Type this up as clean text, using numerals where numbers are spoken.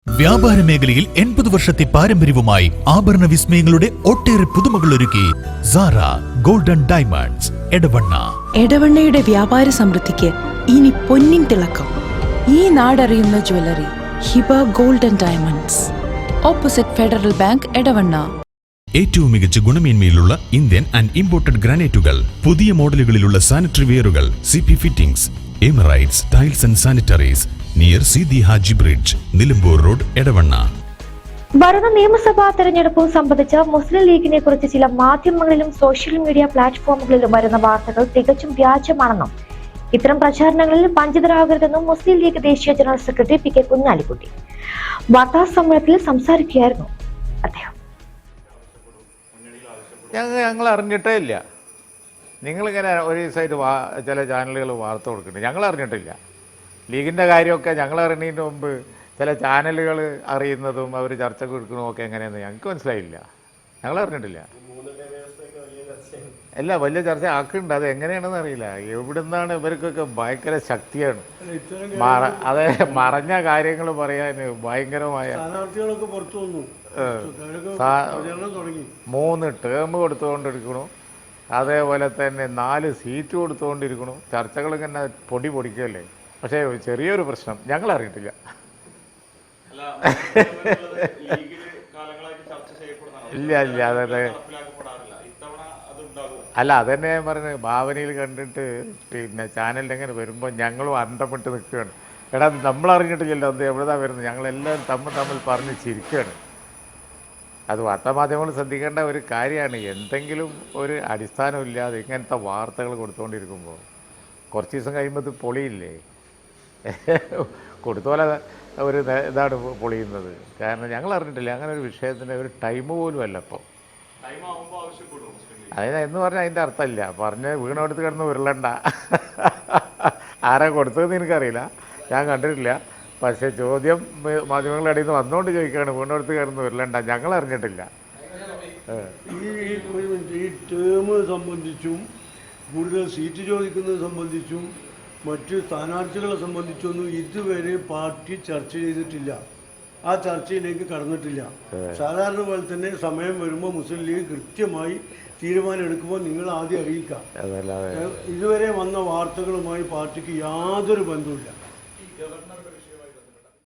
വ്യാപാര മേഖലയിൽ 80 വർഷത്തെ പാരമ്പര്യവുമായി ആഭരണ വിസ്മയങ്ങളുടെ ഒട്ടേറെ പുതുമകൾ ഒരുക്കി സാറ ഗോൾഡൻ ഡയമണ്ട്സ് എടവണ്ണ. എടവണ്ണയുടെ വ്യാപാര സമൃദ്ധിക്ക് ഇനി പൊന്നിൻ തിളക്കം. ഈ നാടറിയുന്ന jewellery Hiba golden diamonds, opposite federal bank, Edavanna. ഏറ്റവും മികച്ച ഗുണമേന്മയിലുള്ള ഇന്ത്യൻ ആൻഡ് ഇമ്പോർട്ടഡ് ഗ്രാനൈറ്റുകൾ, പുതിയ മോഡലുകളിലുള്ള സാനിറ്ററി വെയറുകൾ, CP fittings, Emirates tiles and sanitaries, near Seethi Haji bridge, Nilambur road, Edavanna. വരുന്ന നിയമസഭാ തെരഞ്ഞെടുപ്പ് സംബന്ധിച്ച് മുസ്ലിം ലീഗിനെ കുറിച്ച് ചില മാധ്യമങ്ങളിലും സോഷ്യൽ മീഡിയ പ്ലാറ്റ്ഫോമുകളിലും വരുന്ന വാർത്തകൾ തികച്ചും വ്യാജമാണെന്നും ഇത്തരം പ്രചാരണങ്ങളിൽ വഞ്ചിതരാകരുതെന്നും മുസ്ലിം ലീഗ് ദേശീയ ജനറൽ സെക്രട്ടറി PK കുഞ്ഞാലിക്കുട്ടി വാർത്താ സമ്മേളനത്തിൽ സംസാരിക്കുകയായിരുന്നു അദ്ദേഹം. ഞങ്ങൾ അറിഞ്ഞിട്ടേ ഇല്ല. നിങ്ങളിങ്ങനെ ഒരു ദിവസമായിട്ട് ചില ചാനലുകൾ വാർത്ത കൊടുക്കുന്നുണ്ട്, ഞങ്ങൾ അറിഞ്ഞിട്ടില്ല. ലീഗിൻ്റെ കാര്യമൊക്കെ ഞങ്ങൾ അറിയുന്നതിന് മുമ്പ് ചില ചാനലുകൾ അറിയുന്നതും അവർ ചർച്ചയ്ക്ക് കൊടുക്കുന്നതും ഒക്കെ എങ്ങനെയാണെന്ന് ഞങ്ങൾക്ക് മനസ്സിലായില്ല. ഞങ്ങൾ അറിഞ്ഞിട്ടില്ല. അല്ല, വലിയ ചർച്ച ആക്കുന്നുണ്ട്, അത് എങ്ങനെയാണെന്ന് അറിയില്ല. എവിടുന്നാണ് ഇവർക്കൊക്കെ ഭയങ്കര ശക്തിയാണ്. അതെ, മറഞ്ഞ കാര്യങ്ങൾ പറയാൻ ഭയങ്കരമായ 3 ടേം കൊടുത്തുകൊണ്ടിരിക്കണു. അതേപോലെ തന്നെ 4 സീറ്റ് കൊടുത്തുകൊണ്ടിരിക്കണു. ചർച്ചകൾ ഇങ്ങനെ പൊടിക്കല്ലേ. പക്ഷേ ചെറിയൊരു പ്രശ്നം ഞങ്ങൾ അറിഞ്ഞിട്ടില്ല. ഇല്ല അതെ അല്ല, അതെന്നെ ഞാൻ പറഞ്ഞത്. ഭാവനയിൽ കണ്ടിട്ട് പിന്നെ ചാനലിൽ എങ്ങനെ വരുമ്പോൾ ഞങ്ങളും അന്തപ്പെട്ട് നിൽക്കുകയാണ്. എടാ, നമ്മളറിഞ്ഞിട്ടില്ലല്ലോ അത് എവിടെതാ വരുന്നത്. ഞങ്ങളെല്ലാവരും തമ്മിൽ പറഞ്ഞ് ചിരിക്കുകയാണ്. അത് വാർത്താമാധ്യമങ്ങൾ ശ്രദ്ധിക്കേണ്ട ഒരു കാര്യമാണ്. എന്തെങ്കിലും ഒരു അടിസ്ഥാനമില്ലാതെ ഇങ്ങനത്തെ വാർത്തകൾ കൊടുത്തുകൊണ്ടിരിക്കുമ്പോൾ കുറച്ച് ദിവസം കഴിയുമ്പോൾ ഇത് പൊളിയില്ലേ. കൊടുത്തോലെ ഒരു ഇതാണ് പൊളിയുന്നത്. കാരണം ഞങ്ങൾ അറിഞ്ഞിട്ടില്ല അങ്ങനെ ഒരു വിഷയത്തിൻ്റെ ഒരു ടൈം പോലും അല്ല. ഇപ്പോൾ എന്ന് പറഞ്ഞാൽ അതിൻ്റെ അർത്ഥമില്ല. പറഞ്ഞ് വീണെടുത്ത് കിടന്ന് ഉരുളണ്ട. ആരാ കൊടുത്തതെന്ന് എനിക്കറിയില്ല, ഞാൻ കണ്ടിട്ടില്ല. പക്ഷേ ചോദ്യം മാധ്യമങ്ങളുടെ ഇടയിൽ നിന്ന് വന്നുകൊണ്ട് ചോദിക്കുകയാണ്, വീണെടുത്ത് കിടന്ന് ഉരുളണ്ട. ഞങ്ങൾ അറിഞ്ഞിട്ടില്ല. ഈ ടേം സംബന്ധിച്ചും കൂടുതൽ സീറ്റ് ചോദിക്കുന്നത് സംബന്ധിച്ചും മറ്റ് സ്ഥാനാർത്ഥികളെ സംബന്ധിച്ചൊന്നും ഇതുവരെ പാർട്ടി ചർച്ച ചെയ്തിട്ടില്ല. ആ ചർച്ചയിലേക്ക് കടന്നിട്ടില്ല. സാധാരണ പോലെ തന്നെ സമയം വരുമ്പോൾ മുസ്ലിം ലീഗ് കൃത്യമായി തീരുമാനം എടുക്കുമ്പോൾ നിങ്ങൾ ആദ്യം അറിയിക്കാം. ഇതുവരെ വന്ന വാർത്തകളുമായി പാർട്ടിക്ക് യാതൊരു ബന്ധവുമില്ല.